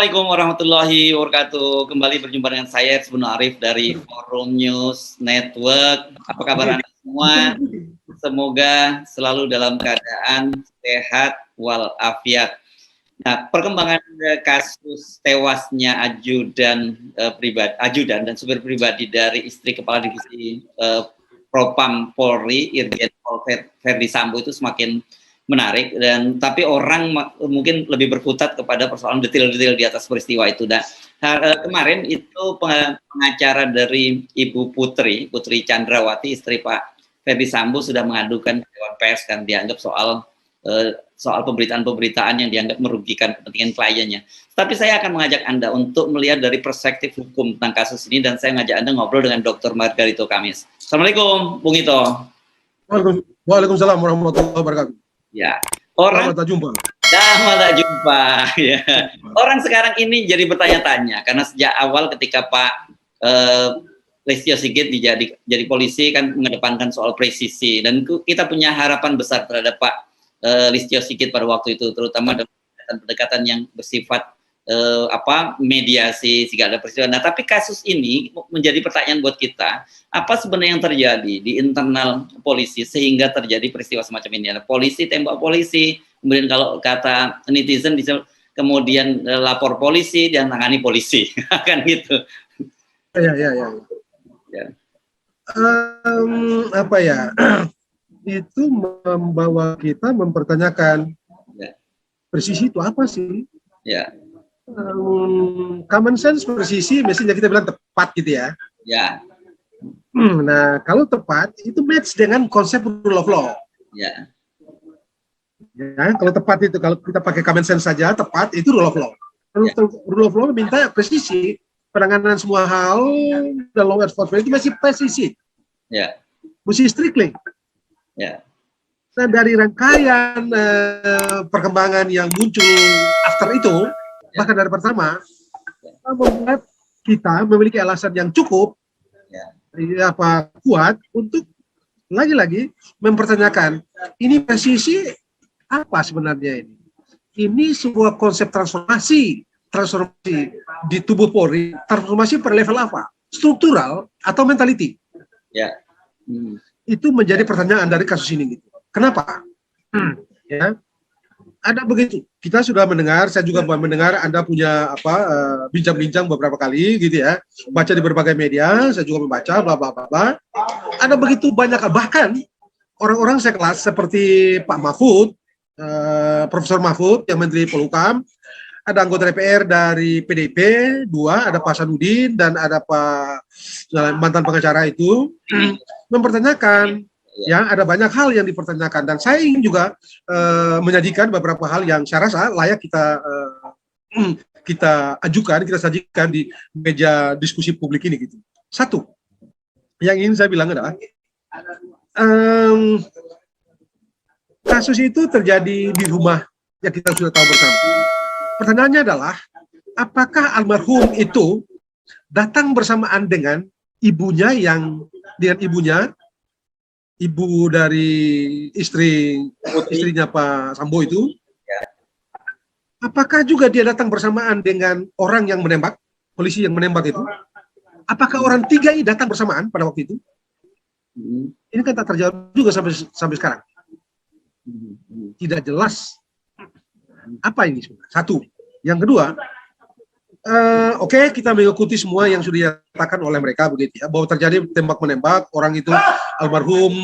Assalamualaikum warahmatullahi wabarakatuh. Kembali berjumpa dengan saya Ibnu Arif dari Forum News Network. Apa kabar Anda semua? Semoga selalu dalam keadaan sehat walafiat. Nah, perkembangan kasus tewasnya ajudan dan supir pribadi dari istri Kepala Divisi Propam Polri Irjen Pol Verdi Sambo itu semakin menarik, dan tapi orang mungkin lebih berkutat kepada persoalan detail-detail di atas peristiwa itu. Dan kemarin itu pengacara dari Ibu Putri Chandrawati, istri Pak Verdi Sambo, sudah mengadukan ke Dewan Pers kan, dianggap soal pemberitaan-pemberitaan yang dianggap merugikan kepentingan kliennya. Tapi saya akan mengajak Anda untuk melihat dari perspektif hukum tentang kasus ini, dan saya mengajak Anda ngobrol dengan Dr. Margarito Kamis. Assalamualaikum, Bung Ito. Waalaikumsalam warahmatullahi wabarakatuh. Ya, orang tak jumpa. Ya. Orang sekarang ini jadi bertanya-tanya karena sejak awal ketika Pak Listio Sigit jadi polisi kan mengedepankan soal presisi, dan kita punya harapan besar terhadap Pak Listio Sigit pada waktu itu, terutama dalam pendekatan yang bersifat mediasi segala peristiwa. Nah, tapi kasus ini menjadi pertanyaan buat kita, apa sebenarnya yang terjadi di internal polisi sehingga terjadi peristiwa semacam ini? Ada polisi tembak polisi, kemudian kalau kata netizen bisa kemudian lapor polisi dan tangani polisi, kan gitu. Ya. Itu membawa kita mempertanyakan presisi itu apa sih? Ya. Common sense presisi biasanya kita bilang tepat gitu ya. Ya. Nah, kalau tepat itu match dengan konsep rule of law. Ya. Ya, kalau tepat itu, kalau kita pakai common sense saja, tepat itu rule of law. Ya. Rule of law minta presisi, penanganan semua hal dan law enforcement itu masih presisi. Ya. Mesti strictly. Ya. Nah, dari rangkaian perkembangan yang muncul after itu, bahkan dari pertama, membuat kita memiliki alasan yang cukup, kuat untuk lagi-lagi mempertanyakan ini presisi apa sebenarnya ini. Ini sebuah konsep transformasi di tubuh Polri, transformasi per level apa? Struktural atau mentality? Ya. Itu menjadi pertanyaan dari kasus ini. Gitu. Kenapa? Ya. Ada begitu. Kita sudah mendengar, saya juga mendengar Anda punya bincang-bincang beberapa kali gitu ya. Baca di berbagai media, saya juga membaca bla bla bla. Ada begitu banyak, bahkan orang-orang sekelas seperti Pak Mahfud, Profesor Mahfud yang Menteri Polhukam, ada anggota DPR dari PDIP 2, ada Pak Sanudin dan ada Pak mantan pengacara itu mempertanyakan. Ya, ada banyak hal yang dipertanyakan, dan saya ingin juga menyajikan beberapa hal yang saya rasa layak kita ajukan, kita sajikan di meja diskusi publik ini gitu. Satu, yang ingin saya bilang adalah kasus itu terjadi di rumah yang kita sudah tahu bersama. Pertanyaannya adalah, apakah almarhum itu datang bersamaan dengan ibunya ibu dari istrinya Pak Sambo itu, apakah juga dia datang bersamaan dengan orang yang menembak, polisi yang menembak itu? Apakah orang tiga ini datang bersamaan pada waktu itu? Ini kan tak terjawab juga sampai sekarang. Tidak jelas apa ini sebenarnya. Satu. Yang kedua, kita mengikuti semua yang sudah dinyatakan oleh mereka begitu ya, bahwa terjadi tembak-menembak, orang itu almarhum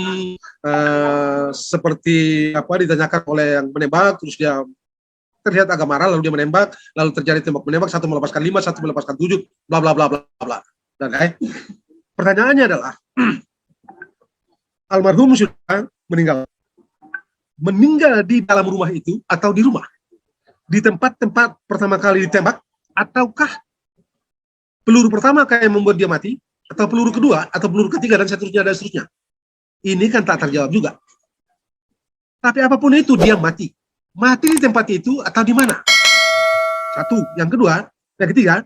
seperti ditanyakan oleh yang menembak, terus dia terlihat agak marah, lalu dia menembak, lalu terjadi tembak-menembak, satu melepaskan 5, satu melepaskan 7, bla bla bla bla bla. Dan pertanyaannya adalah, almarhum sudah meninggal di dalam rumah itu atau di rumah, di tempat-tempat pertama kali ditembak, ataukah peluru pertama yang membuat dia mati, atau peluru kedua, atau peluru ketiga, dan seterusnya. Ini kan tak terjawab juga. Tapi apapun itu, dia mati. Mati di tempat itu atau di mana? Satu. Yang kedua, yang ketiga,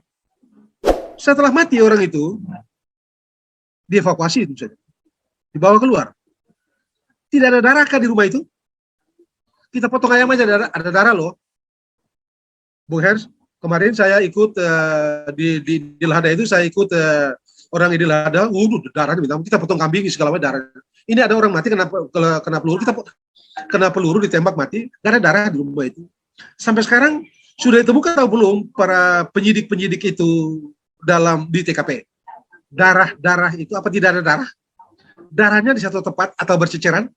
setelah mati orang itu, dievakuasi itu saja. Dibawa keluar. Tidak ada darah kah di rumah itu? Kita potong ayam aja, ada darah loh. Bung Hers, Kemarin saya ikut di Idul Adha itu, saya ikut orang Idul Adha, darah diminta, kita potong kambing segala macam darah. Ini ada orang mati kena peluru, kita kena peluru ditembak mati, gak ada darah di rumah itu. Sampai sekarang sudah ditemukan atau belum para penyidik-penyidik itu di TKP? Darah itu apa tidak ada darah? Darahnya di satu tempat atau berceceran?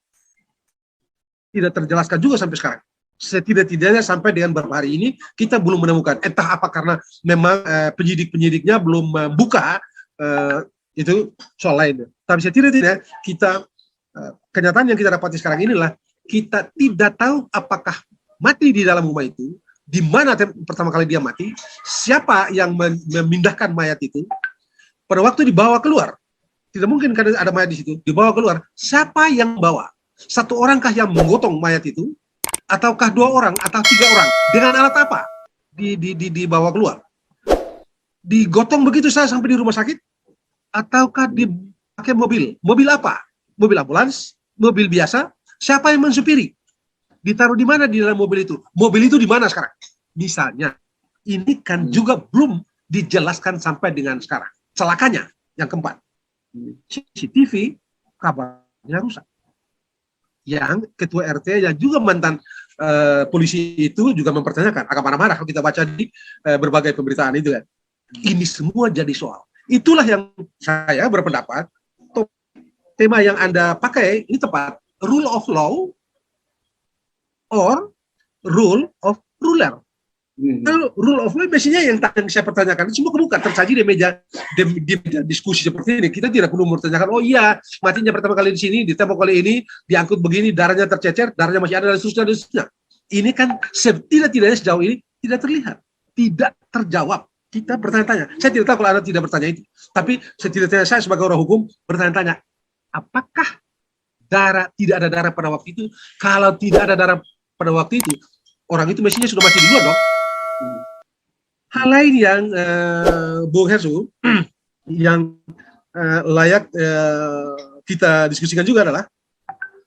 Tidak terjelaskan juga sampai sekarang. Setidak-tidaknya sampai dengan beberapa hari ini kita belum menemukan. Entah apa karena memang penyidik-penyidiknya belum membuka itu soal lain. Tapi setidak-tidaknya kita kenyataan yang kita dapati sekarang inilah kita tidak tahu apakah mati di dalam rumah itu, di mana pertama kali dia mati, siapa yang memindahkan mayat itu, pada waktu dibawa keluar, tidak mungkin karena ada mayat di situ, dibawa keluar, siapa yang bawa? Satu orangkah yang menggotong mayat itu, ataukah 2 orang atau 3 orang? Dengan alat apa dibawa keluar? Digotong begitu saja sampai di rumah sakit? Ataukah dipakai mobil? Mobil apa? Mobil ambulans? Mobil biasa? Siapa yang mensupiri? Ditaruh di mana di dalam mobil itu? Mobil itu di mana sekarang? Misalnya, ini kan juga belum dijelaskan sampai dengan sekarang. Celakanya, yang keempat, CCTV kabarnya rusak. Yang ketua RT yang juga mantan polisi itu juga mempertanyakan, agak marah-marah kalau kita baca di berbagai pemberitaan itu kan. Ini semua jadi soal. Itulah yang saya berpendapat, tema yang Anda pakai ini tepat, rule of law or rule of ruler. Kalau rule of law biasanya yang saya pertanyakan itu semua kebuka tersaji di meja diskusi seperti ini. Kita tidak perlu mempertanyakan, oh iya matinya pertama kali di sini, ditembak kali ini, diangkut begini, darahnya tercecer, darahnya masih ada dan seterusnya. Ini kan setidak-tidaknya sejauh ini tidak terlihat, tidak terjawab. Kita bertanya-tanya. Saya tidak tahu kalau Anda tidak bertanya itu, tapi setidaknya saya sebagai orang hukum bertanya-tanya, apakah tidak ada darah pada waktu itu? Kalau tidak ada darah pada waktu itu, orang itu mestinya sudah mati duluan dong. Hal lain yang Bung Hersu yang layak kita diskusikan juga adalah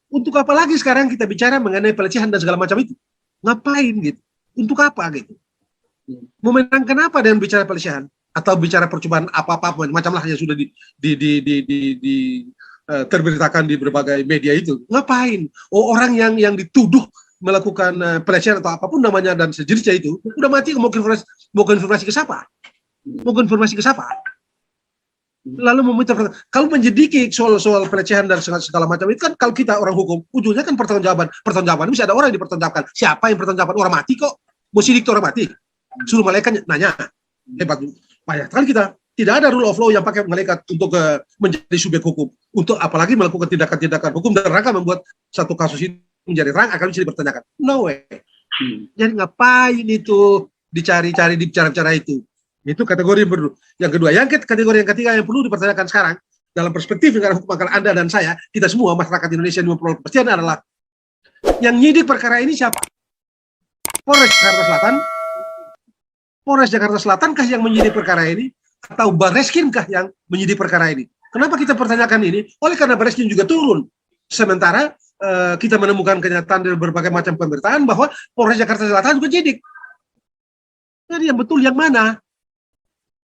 untuk apa lagi sekarang kita bicara mengenai pelecehan dan segala macam itu? Ngapain gitu? Untuk apa gitu? Memenangkan apa dengan bicara pelecehan atau bicara percobaan apa-apa macam lah yang sudah terberitakan di berbagai media itu? Ngapain? Oh, orang yang dituduh melakukan pelecehan atau apapun namanya dan sejenisnya itu udah mati, mau konfirmasi ke siapa? Mau konfirmasi ke siapa? Lalu meminta kalau menjediki soal pelecehan dan segala macam itu kan, kalau kita orang hukum ujungnya kan pertanggungjawaban bisa ada orang yang dipertanggungjawabkan. Siapa yang pertanggungjawabkan? Orang mati kok, mau sidik orang mati, suruh malaikat nanya. Hebat banyak kan kita. Tidak ada rule of law yang pakai malaikat untuk menjadi subjek hukum, untuk apalagi melakukan tindakan-tindakan hukum dan rangka membuat satu kasus ini menjadi terang akan bisa dipertanyakan. No way. Jadi ngapain itu dicari-cari di bicara-bicara itu? Itu kategori yang kedua. Kategori yang ketiga yang perlu dipertanyakan sekarang dalam perspektif negara hukum akal Anda dan saya, kita semua masyarakat Indonesia 50% adalah yang nyidik perkara ini siapa? Polres Jakarta Selatan? Polres Jakarta Selatan kah yang menyidik perkara ini? Atau Barreskrim kah yang menyidik perkara ini? Kenapa kita pertanyakan ini? Oleh karena Barreskrim juga turun. Sementara kita menemukan kenyataan dari berbagai macam pemberitaan bahwa Polres Jakarta Selatan juga nyidik. Jadi yang betul yang mana?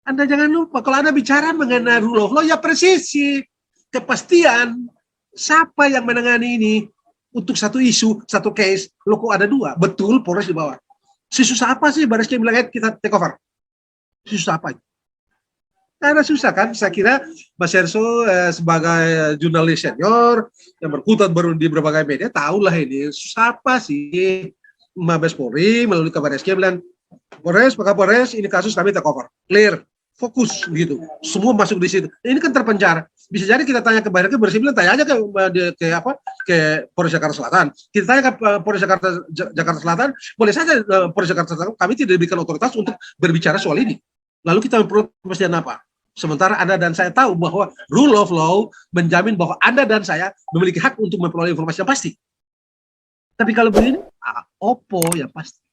Anda jangan lupa, kalau Anda bicara mengenai rule of law, ya presisi, kepastian, siapa yang menangani ini untuk satu isu, satu case, lo kok ada 2, betul Polres di bawah. Susah apa sih Barreskrim bilang kita take over? Susah apa? Karena susah kan, saya kira Mas Herso sebagai jurnalis senior yang berkutat di berbagai media, tahulah ini susah apa sih Mabes Polri melalui Kabar Reskrim bilang, Polres, Pak Kapolres, ini kasus kami take over, clear, fokus begitu, semua masuk di situ. Ini kan terpencar. Bisa jadi kita tanya ke Barreskrim, Barreskrim tanya aja ke Polres Jakarta Selatan. Kita tanya ke Polres Jakarta Selatan, boleh saja Polres Jakarta Selatan kami tidak diberikan otoritas untuk berbicara soal ini. Lalu kita memperoleh kepastian apa? Sementara Anda dan saya tahu bahwa rule of law menjamin bahwa Anda dan saya memiliki hak untuk memperoleh informasi yang pasti. Tapi kalau begini, opo ya pasti.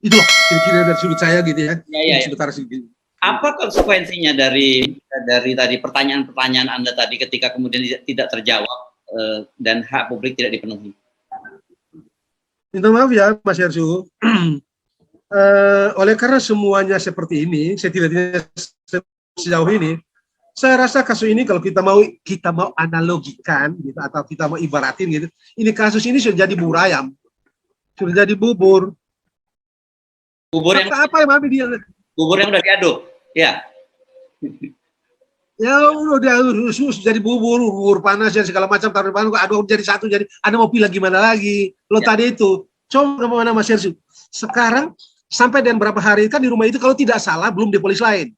Itulah kira-kira dari sudut saya gitu ya. Sebentar sedikit. Apa konsekuensinya dari tadi pertanyaan-pertanyaan Anda tadi ketika kemudian tidak terjawab dan hak publik tidak dipenuhi? Minta maaf ya Mas Hersu. Oleh karena semuanya seperti ini, setidaknya sejauh ini, saya rasa kasus ini kalau kita mau analogikan gitu atau kita mau ibaratin gitu, ini kasus ini sudah jadi bubur ayam, sudah jadi bubur. Bubur yang Apa yang mami dia? udah diaduk, ya. Ya udah jadi bubur panas dan segala macam taruh panas, aduh jadi satu, jadi Anda mau pilih gimana lagi? Lo tadi itu coba kemana Mas Hersu? Sekarang sampai dan berapa hari kan di rumah itu kalau tidak salah belum dipolis lain.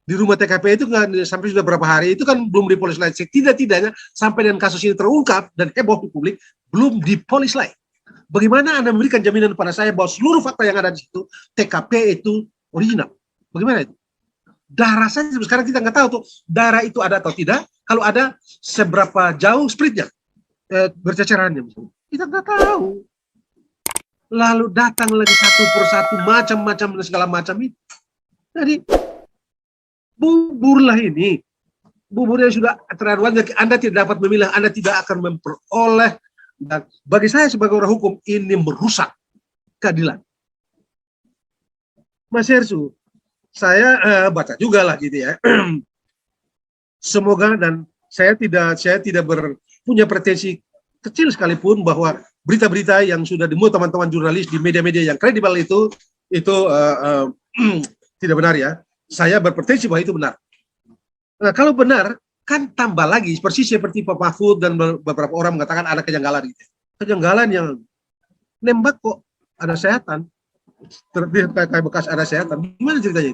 Di rumah TKP itu kan sampai sudah berapa hari itu kan belum dipolis lain. Tidak-tidaknya sampai dan kasus ini terungkap dan heboh di publik belum dipolis lain. Bagaimana Anda memberikan jaminan pada saya bahwa seluruh fakta yang ada di situ TKP itu original? Bagaimana itu? Darah saja sekarang kita nggak tahu tuh darah itu ada atau tidak. Kalau ada seberapa jauh splitnya, bercecerannya, kita nggak tahu. Lalu datang lagi satu persatu macam-macam dan segala macam itu. Jadi buburlah ini, bubur yang sudah terlalu Anda tidak dapat memilih, Anda tidak akan memperoleh. Dan bagi saya sebagai orang hukum ini merusak keadilan. Mas Hersu, saya baca juga lah gitu ya. Semoga dan saya tidak punya pretensi kecil sekalipun bahwa berita-berita yang sudah dimuat teman-teman jurnalis di media-media yang kredibel itu tidak benar ya. Saya berpretensi bahwa itu benar. Nah, kalau benar kan tambah lagi persis seperti Pak Mahfud dan beberapa orang mengatakan ada kejanggalan gitu. Kejanggalan yang nembak kok ada sehatan. Terlihat kayak bekas ada sehatan. Gimana ceritanya?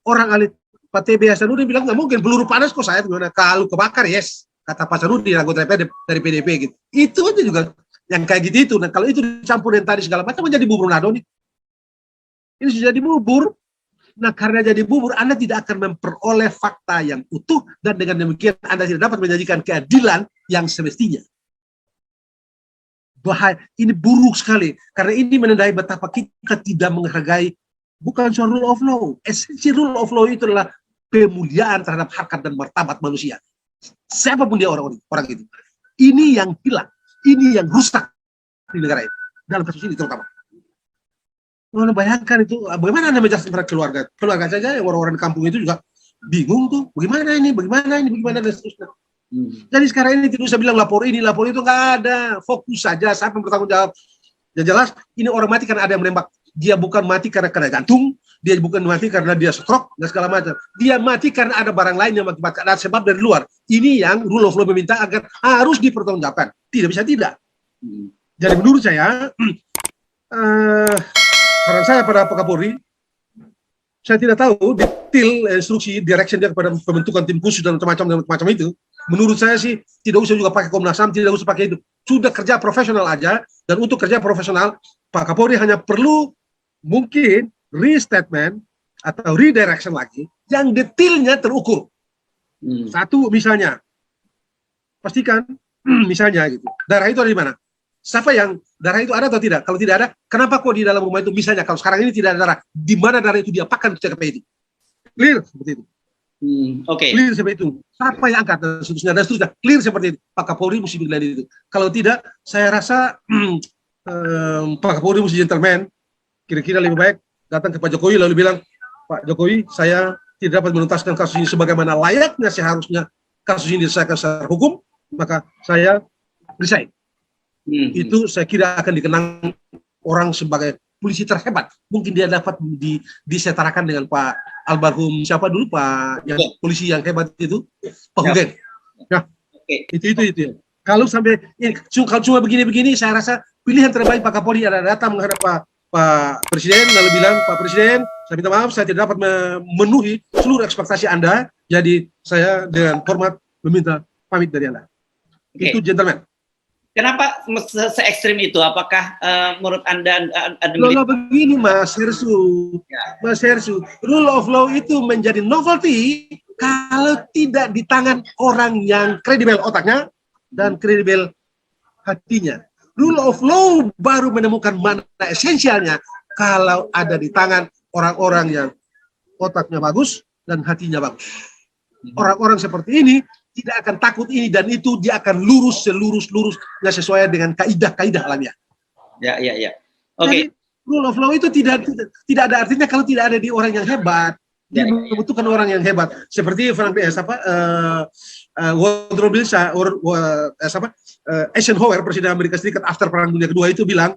Orang ahli Pak TB Hasanuddin bilang nggak mungkin peluru panas kok saya gimana? Kalau kebakar yes, kata Pak Hasanuddin anggota DPR dari PDP gitu. Itu aja juga yang kayak gitu itu. Nah kalau itu dicampur dengan tadi segala macam menjadi bubur nado nih. Ini sudah jadi bubur. Nah karena jadi bubur Anda tidak akan memperoleh fakta yang utuh dan dengan demikian Anda tidak dapat menjanjikan keadilan yang semestinya. Bahaya, ini buruk sekali karena ini menandai betapa kita tidak menghargai bukan soal rule of law. Esensi rule of law itu adalah pemuliaan terhadap harkat dan martabat manusia. Siapapun dia orang itu. Ini yang hilang, ini yang rusak di negara ini dalam kasus ini terutama. Anda bayangkan itu, bagaimana Anda menjelaskan kepada keluarga saja yang orang-orang di kampung itu juga bingung tuh, bagaimana ini, dan seterusnya. Jadi sekarang ini tidak usah bilang lapor itu nggak ada, fokus saja siapa yang bertanggung jawab. Yang jelas ini orang mati karena ada yang menembak. Dia bukan mati karena jantung, dia bukan mati karena dia stroke dan segala macam. Dia mati karena ada barang lain yang mengakibatkan, ada sebab dari luar. Ini yang rule of law meminta agar harus dipertanggungjawabkan. Tidak bisa tidak. Jadi menurut saya, saran saya pada Pak Kapolri, saya tidak tahu detail instruksi direction dia kepada pembentukan tim khusus dan macam-macam itu. Menurut saya sih tidak usah juga pakai Komnas HAM, tidak usah pakai itu. Sudah kerja profesional aja, dan untuk kerja profesional Pak Kapolri hanya perlu mungkin restatement atau redirection lagi yang detailnya terukur. Satu misalnya, pastikan misalnya gitu, darah itu ada di mana? Siapa yang darah itu ada atau tidak? Kalau tidak ada, kenapa kok di dalam rumah itu misalnya kalau sekarang ini tidak ada darah, di mana darah itu diapakan ke TKP itu? Clear seperti itu. Clear seperti itu. Siapa yang angkat dan seterusnya. Clear seperti itu. Pak Kapolri mesti bilang itu. Kalau tidak, saya rasa Pak Kapolri mesti gentleman. Kira-kira lebih baik datang ke Pak Jokowi lalu bilang, Pak Jokowi, saya tidak dapat menuntaskan kasus ini sebagaimana layaknya seharusnya kasus ini diselesaikan secara hukum, maka saya resign. Itu saya kira akan dikenang orang sebagai polisi terhebat. Mungkin dia dapat disetarakan dengan Pak almarhum siapa dulu Pak yang polisi yang hebat itu, Pak Hugen. Nah, itu. Kalau sampai kalau cuma begini-begini, saya rasa pilihan terbaik Pak Kapolri adalah datang menghadap Pak Presiden lalu bilang, Pak Presiden, saya minta maaf, saya tidak dapat memenuhi seluruh ekspektasi Anda, jadi saya dengan hormat meminta pamit dari Anda. Itu gentleman. Kenapa se-ekstrim itu? Apakah menurut Anda begini Mas Hersu, Mas Hersu, rule of law itu menjadi novelty kalau tidak di tangan orang yang kredibel otaknya dan kredibel hatinya. Rule of law baru menemukan mana esensialnya kalau ada di tangan orang-orang yang otaknya bagus dan hatinya bagus. Orang-orang seperti ini tidak akan takut ini dan itu, dia akan lurus selurus-lurusnya sesuai dengan kaidah-kaidah alamiah. Ya. Oke. Rule of law itu tidak ada artinya kalau tidak ada di orang yang hebat. Dia membutuhkan orang yang hebat. Seperti Woodrow Wilson, Eisenhower, Presiden Amerika Serikat after Perang Dunia Kedua itu bilang,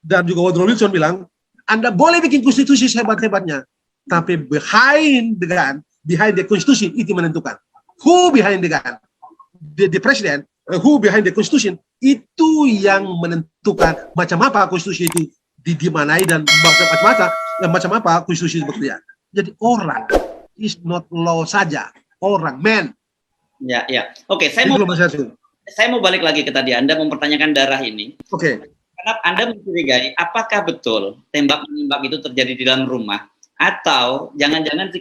dan juga Woodrow Wilson bilang, Anda boleh bikin konstitusi sehebat-hebatnya, tapi behind the constitution itu menentukan. Who behind the gun? The president, who behind the constitution, itu yang menentukan macam apa konstitusi itu dimanai dan macam apa konstitusi itu bekerja. Jadi orang is not law saja, orang, man. Ya. Oke, saya mau balik lagi ke tadi Anda mempertanyakan darah ini. Oke. Karena Anda mencurigai apakah betul tembak-menembak itu terjadi di dalam rumah atau jangan-jangan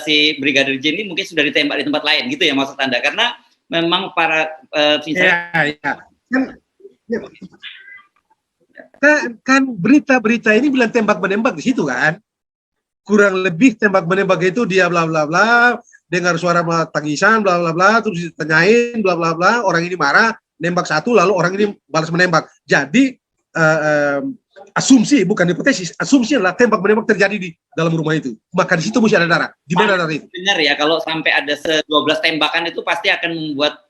si Brigadir J ini mungkin sudah ditembak di tempat lain gitu ya maksud Anda? Karena memang para kan berita-berita ini bilang tembak-menembak di situ kan. Kurang lebih tembak-menembak itu dia bla bla bla, dengar suara tangisan bla bla bla, terus ditanyain bla bla bla, orang ini marah, nembak satu lalu orang ini balas menembak. Jadi asumsi, bukan hipotesis, asumsi adalah tembak-menembak terjadi di dalam rumah itu. Maka di situ mesti ada darah. Di mana darah itu? Benar ya, kalau sampai ada 12 tembakan itu pasti akan membuat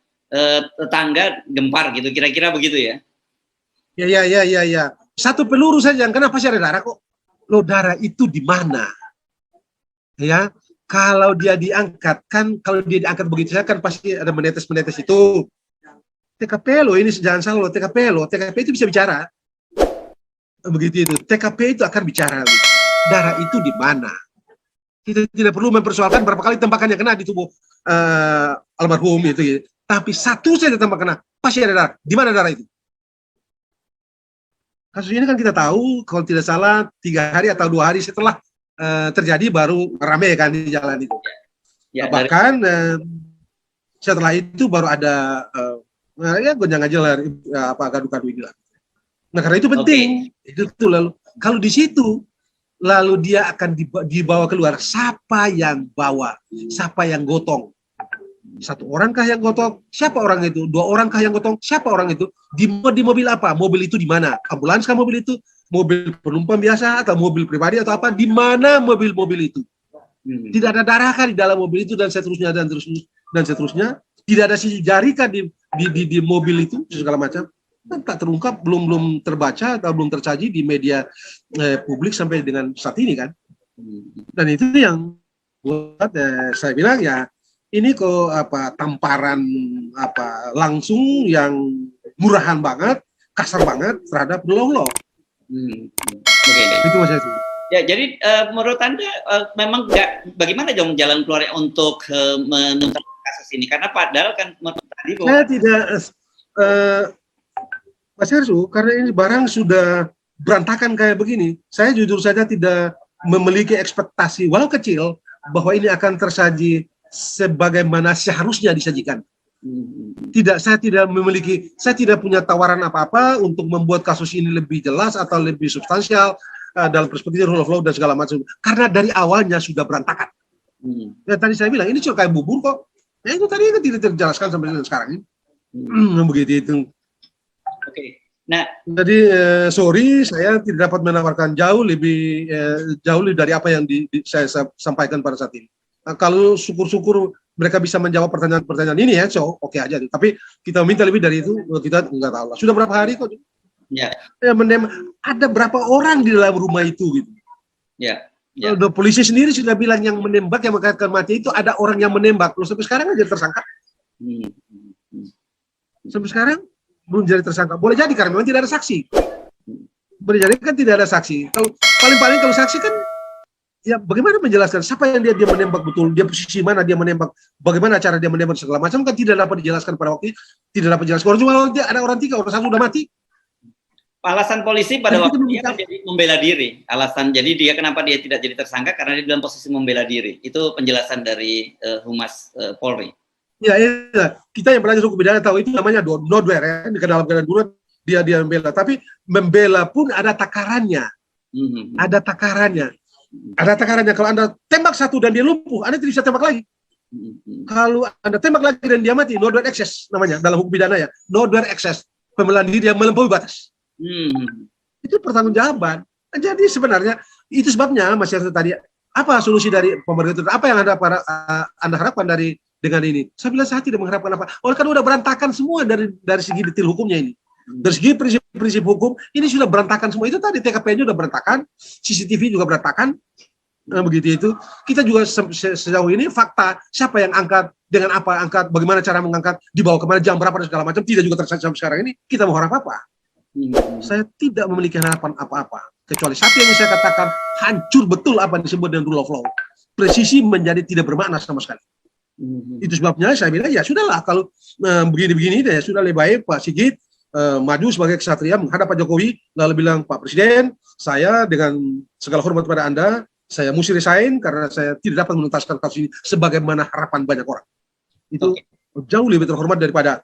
tetangga gempar gitu, kira-kira begitu ya? Ya. Satu peluru saja, kenapa sih ada darah kok? Lo darah itu di mana? Ya, kalau dia diangkat begitu saja kan pasti ada menetes itu. TKP lo ini jangan salah lo, TKP itu bisa bicara. Begitu itu, TKP itu akan bicara. Darah itu di mana? Kita tidak perlu mempersoalkan berapa kali tembakan yang kena di tubuh almarhum itu ya. Tapi satu saja tembak kena, pasti ada darah. Di mana darah itu? Kasus ini kan kita tahu, kalau tidak salah 3 hari atau 2 hari setelah terjadi baru rame kan di jalan itu. Ya, bahkan setelah itu baru ada gonjang-ganjing gaduh-gaduh ini lah. Nah karena itu penting. Itu lalu kalau di situ lalu dia akan dibawa keluar, siapa yang bawa, siapa yang gotong. 1 orangkah yang gotong? Siapa orang itu? 2 orangkah yang gotong? Siapa orang itu? Di mobil apa? Mobil itu di mana? Ambulans kah mobil itu? Mobil penumpang biasa atau mobil pribadi atau apa? Di mana mobil-mobil itu? Tidak ada darah kan di dalam mobil itu dan seterusnya. Tidak ada sisi jari kan di mobil itu segala macam. Kan tak terungkap, belum terbaca atau belum tersaji di media publik sampai dengan saat ini kan. Dan itu yang buat saya bilang ya ini kok tamparan langsung yang murahan banget, kasar banget terhadap rule of law. Itu maksudnya itu. Ya, jadi menurut Anda memang bagaimana dong jalan keluarnya untuk menuntaskan kasus ini? Karena padahal kan tadi bahwa saya tidak Mas Hersu, karena ini barang sudah berantakan kayak begini, saya jujur saja tidak memiliki ekspektasi walau kecil bahwa ini akan tersaji sebagaimana seharusnya disajikan. Saya tidak punya tawaran apa-apa untuk membuat kasus ini lebih jelas atau lebih substansial dalam perspektif rule of law dan segala macam. Karena dari awalnya sudah berantakan. Ya, tadi saya bilang ini cuma kayak bubur kok. Ya itu tadi kan tidak terjelaskan sampai sekarang ini. Begitu itu. Oke. Nah, jadi sorry saya tidak dapat menawarkan jauh lebih dari apa yang saya sampaikan pada saat ini. Kalau syukur-syukur mereka bisa menjawab pertanyaan-pertanyaan ini ya, so oke aja. Tapi kita minta lebih dari itu, kita nggak tahu lah. Sudah berapa hari kok? Ya. Ada berapa orang di dalam rumah itu gitu? Ya. Polisi sendiri sudah bilang yang menembak, yang mengakibatkan mati itu ada orang yang menembak. Loh, sampai sekarang aja tersangka. Sampai sekarang belum jadi tersangka. Boleh jadi karena memang tidak ada saksi. Boleh jadi kan tidak ada saksi. Kalau paling-paling kalau saksi kan ya bagaimana menjelaskan siapa yang dia menembak betul, dia posisi mana dia menembak, bagaimana cara dia menembak segala macam kan tidak dapat dijelaskan pada waktu itu, tidak dapat dijelaskan. Cuma ada orang 3, orang 1 sudah mati. Alasan polisi pada waktu dia kan jadi membela diri. Alasan jadi dia kenapa dia tidak jadi tersangka karena dia dalam posisi membela diri. Itu penjelasan dari Humas Polri. Ya, kita yang belajar hukum pidana tahu itu namanya nowhere ya, di dalam keadaan darurat dia membela. Tapi membela pun ada takarannya. Ada takarannya. Ada takarannya. Kalau Anda tembak 1 dan dia lumpuh, Anda tidak bisa tembak lagi. Kalau Anda tembak lagi dan dia mati, no dwell excess namanya dalam hukum pidana ya. No dwell excess, pembelaan diri yang melampaui batas. Itu pertanggungjawaban. Jadi sebenarnya itu sebabnya Mas Hersu tadi, apa solusi dari pemerintah? Apa yang Anda harapkan dari dengan ini? Saya bilang saya tidak mengharapkan apa. Oleh karena udah berantakan semua dari segi detail hukumnya ini. Dari segi prinsip-prinsip hukum ini sudah berantakan semua. Itu tadi TKP-nya sudah berantakan, CCTV juga berantakan. Begitu itu. Kita juga sejauh ini fakta siapa yang angkat, dengan apa angkat, bagaimana cara mengangkat, dibawa kemana, jam berapa dan segala macam tidak juga tersaji sampai sekarang ini. Kita mau harap apa? Saya tidak memiliki harapan apa-apa kecuali satu yang saya katakan, hancur betul apa yang disebut dengan rule of law. Presisi menjadi tidak bermakna sama sekali. Itu sebabnya saya bilang ya sudahlah kalau begini-begini ya sudah lebih baik Pak Sigit maju sebagai kesatria menghadap Pak Jokowi lalu bilang Pak Presiden, saya dengan segala hormat pada Anda, saya mesti resign karena saya tidak dapat menuntaskan kasus ini sebagaimana harapan banyak orang. Itu jauh lebih terhormat daripada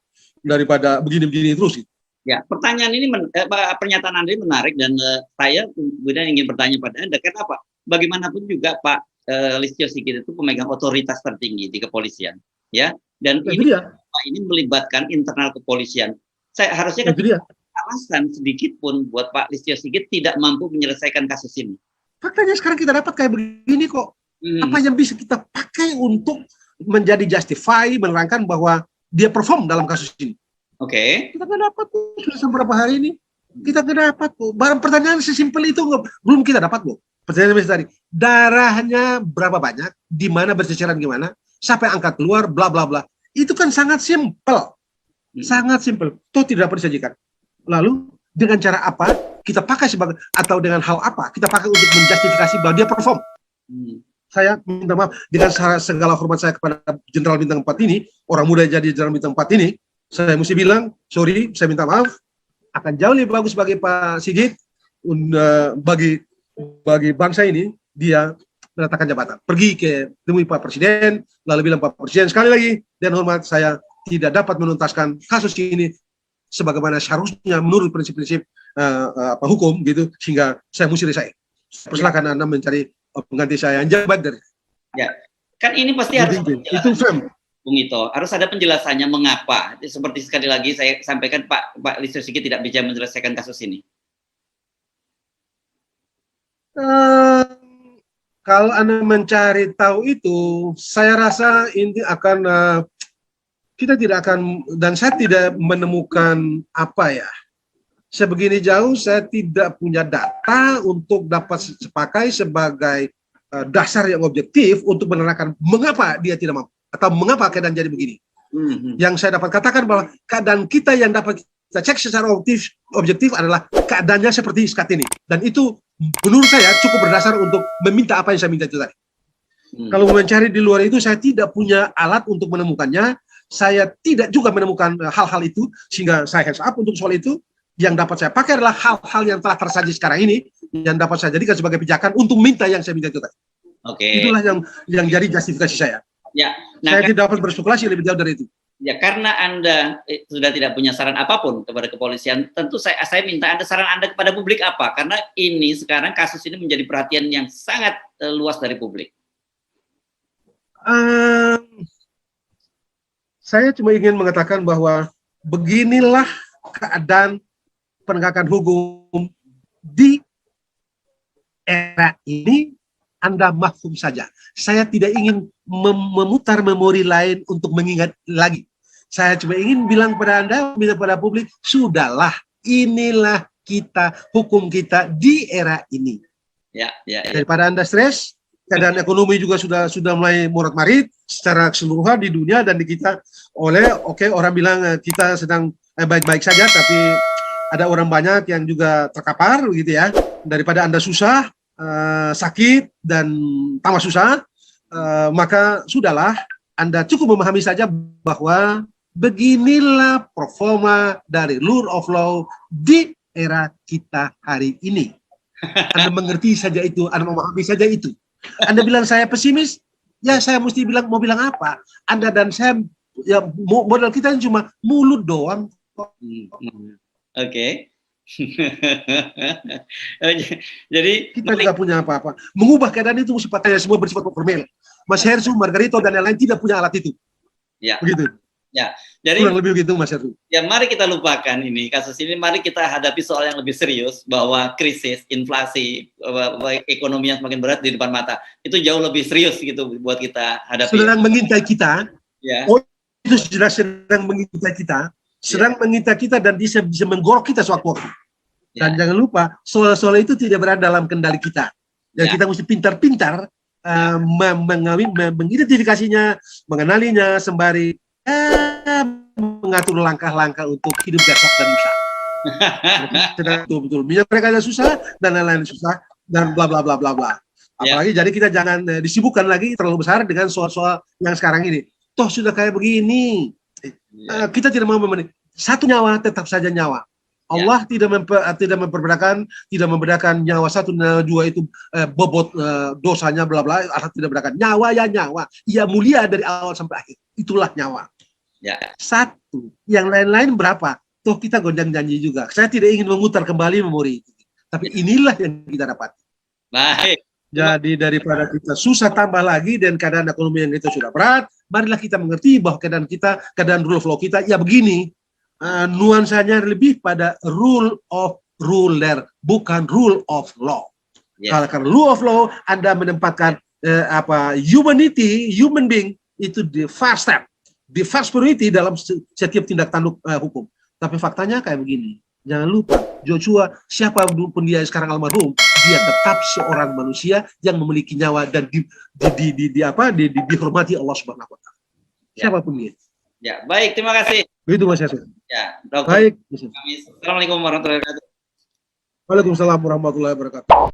begini-begini terus. Gitu. Ya, pertanyaan ini, pernyataan Anda ini menarik dan saya kemudian ingin bertanya pada Anda, kenapa? Bagaimanapun juga Pak Listio Sigit itu pemegang otoritas tertinggi di kepolisian, ya, dan ini melibatkan internal kepolisian. Saya harusnya kan alasan sedikit pun buat Pak Listio Sigit tidak mampu menyelesaikan kasus ini. Faktanya sekarang kita dapat kayak begini kok. Apa yang bisa kita pakai untuk menjadi justify, menerangkan bahwa dia perform dalam kasus ini? Kita nggak dapat tuh sudah beberapa hari ini. Kita nggak dapat tuh. Barang pertanyaan sesimpel itu belum kita dapat tuh. Pertanyaan tadi, darahnya berapa banyak, di mana berceceran gimana, sampai angkat keluar, bla bla bla. Itu kan sangat simpel, sangat simpel. Itu tidak dapat disajikan. Lalu dengan cara apa kita pakai sebagai atau dengan hal apa kita pakai untuk menjustifikasi bahwa dia perform? Saya minta maaf dengan segala hormat saya kepada Jenderal Bintang 4 ini, orang muda jadi Jenderal Bintang 4 ini. Saya mesti bilang, sorry, saya minta maaf. Akan jauh lebih bagus bagi Pak Sigit, bagi bangsa ini, dia menetapkan jabatan. Pergi ke temui Pak Presiden, lalu bilang Pak Presiden sekali lagi, dan hormat saya tidak dapat menuntaskan kasus ini sebagaimana seharusnya menurut prinsip-prinsip hukum gitu, sehingga saya mesti resign. Persilakan Anda mencari pengganti saya yang jabat dari. Ya, kan ini pasti harus itu frame. Bung Ito, harus ada penjelasannya mengapa. Seperti sekali lagi saya sampaikan Pak Listio Sigit tidak bisa menyelesaikan kasus ini. Kalau Anda mencari tahu itu, saya rasa ini akan kita tidak akan, dan saya tidak menemukan apa ya. Sebegini jauh saya tidak punya data untuk dapat pakai sebagai dasar yang objektif untuk menerangkan mengapa dia tidak mampu. Atau mengapa keadaan jadi begini. Yang saya dapat katakan bahwa keadaan kita yang dapat kita cek secara objektif adalah keadaannya seperti saat ini. Dan itu menurut saya cukup berdasar untuk meminta apa yang saya minta itu tadi. Kalau mencari di luar itu saya tidak punya alat untuk menemukannya. Saya tidak juga menemukan hal-hal itu sehingga saya hands up untuk soal itu. Yang dapat saya pakai adalah hal-hal yang telah tersaji sekarang ini yang dapat saya jadikan sebagai pijakan untuk minta yang saya minta itu tadi. Itulah yang jadi justifikasi saya. Ya, saya tidak dapat berspekulasi lebih jauh dari itu. Ya, karena Anda sudah tidak punya saran apapun kepada kepolisian, tentu saya minta saran Anda kepada publik apa? Karena ini sekarang kasus ini menjadi perhatian yang sangat luas dari publik. Saya cuma ingin mengatakan bahwa beginilah keadaan penegakan hukum di era ini. Anda mafhum saja. Saya tidak ingin memutar memori lain untuk mengingat lagi. Saya cuma ingin bilang kepada Anda, bilang kepada publik, sudahlah, inilah kita, hukum kita di era ini. Ya. Daripada Anda stres, keadaan ekonomi juga sudah mulai morat-marit secara keseluruhan di dunia dan di kita. Orang bilang kita sedang baik-baik saja, tapi ada orang banyak yang juga terkapar, gitu ya. Daripada Anda susah, sakit dan tambah susah, maka sudahlah Anda cukup memahami saja bahwa beginilah performa dari rule of law di era kita hari ini. Anda mengerti saja itu, Anda memahami saja itu. Anda bilang saya pesimis, ya saya mesti mau bilang apa? Anda dan saya, ya modal kita cuma mulut doang. Oke. Jadi kita tidak punya apa-apa. Mengubah keadaan itu sifatnya semua bersifat formal. Mas Hersu, Margarito dan yang lain tidak punya alat itu. Ya. Begitu. Ya, jadi kurang lebih begitu Mas Heru. ya mari kita lupakan ini kasus ini, mari kita hadapi soal yang lebih serius bahwa krisis, inflasi, ekonomi yang semakin berat di depan mata itu jauh lebih serius gitu buat kita hadapi. Sedang mengintai kita, Ya. oh itu sedang mengintai kita, sedang mengintai kita dan bisa menggorok kita sewaktu-waktu. Dan jangan lupa soal-soal itu tidak berada dalam kendali kita. Dan kita mesti pintar-pintar mengidentifikasinya, mengenalinya sembari mengatur langkah-langkah untuk hidup besok dan lusa. Betul-betul. Mereka ada susah dan lain-lain susah dan bla bla bla bla bla. Apalagi jadi kita jangan disibukkan lagi terlalu besar dengan soal-soal yang sekarang ini. Toh sudah kayak begini. Kita tidak mau satu nyawa tetap saja nyawa. Allah tidak membedakan nyawa satu nyawa dua itu bobot dosanya bla bla. Allah tidak membedakan nyawa ya nyawa. Ia mulia dari awal sampai akhir. Itulah nyawa. Satu, yang lain-lain berapa? Toh kita gonjang janji juga. Saya tidak ingin memutar kembali memori itu. Tapi inilah yang kita dapat. Baik. Jadi daripada kita susah tambah lagi dan keadaan ekonomi yang kita sudah berat, marilah kita mengerti bahwa keadaan rule of law kita ya begini. Nuansanya lebih pada rule of ruler, bukan rule of law. Kalau rule of law Anda menempatkan humanity, human being itu di first step. Di first priority dalam setiap tindak tanduk hukum. Tapi faktanya kayak begini. Jangan lupa, Joshua, siapapun dia sekarang almarhum, dia tetap seorang manusia yang memiliki nyawa dan dihormati Allah Subhanahu wa taala. Siapapun dia. Ya, baik, terima kasih. Begitu Mas Yasir. Ya, Dokter. Baik. Assalamualaikum warahmatullahi wabarakatuh. Waalaikumsalam warahmatullahi wabarakatuh.